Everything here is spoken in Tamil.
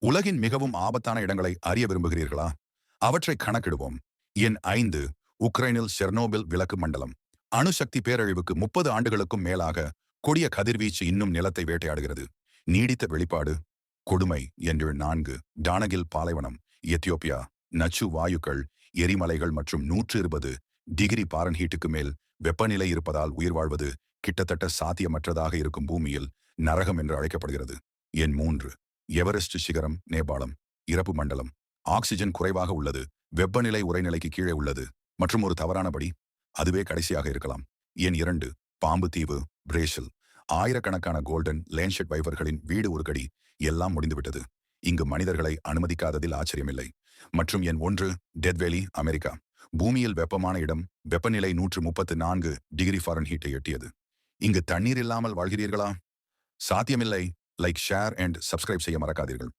உலகின் மிகவும் ஆபத்தான இடங்களை அறிய விரும்புகிறீர்களா? அவற்றை கணக்கிடுவோம். எண் 5. உக்ரைனில் செர்னோபில் விளக்கு மண்டலம். அணுசக்தி பேரழிவுக்கு 30 ஆண்டுகளுக்கும் மேலாக கொடிய கதிர்வீச்சு இன்னும் நிலத்தை வேட்டையாடுகிறது. நீடித்த வெளிப்பாடு கொடுமை என்று 4. டானகில் பாலைவனம், எத்தியோப்பியா. நச்சு வாயுக்கள், எரிமலைகள் மற்றும் 120 டிகிரி பாரன்ஹீட்டுக்கு மேல் வெப்பநிலை இருப்பதால் உயிர் வாழ்வது கிட்டத்தட்ட சாத்தியமற்றதாக இருக்கும் பூமியில் நரகம் என்று அழைக்கப்படுகிறது. எண் 3. எவரெஸ்ட் சிகரம், நேபாளம். இறப்பு மண்டலம். ஆக்சிஜன் குறைவாக உள்ளது, வெப்பநிலை உறைநிலைக்கு கீழே உள்ளது மற்றும் ஒரு தவறானபடி அதுவே கடைசியாக இருக்கலாம். எண் 2. பாம்பு தீவு, பிரேசில். ஆயிரக்கணக்கான கோல்டன் லேன்ஷெட் வைவர்களின் வீடு ஒரு கடி. எல்லாம் முடிந்துவிட்டது. இங்கு மனிதர்களை அனுமதிக்காததில் ஆச்சரியமில்லை. மற்றும் எண் 1. டெத்வேலி, அமெரிக்கா. பூமியில் வெப்பமான இடம், வெப்பநிலை 134 டிகிரி ஃபாரன்ஹீட்டை எட்டியது. இங்கு தண்ணீர் இல்லாமல் வாழ்கிறீர்களா? சாத்தியமில்லை. லைக், ஷேர் அண்ட் சப்ஸ்கிரைப் செய்ய மறக்காதீர்கள்.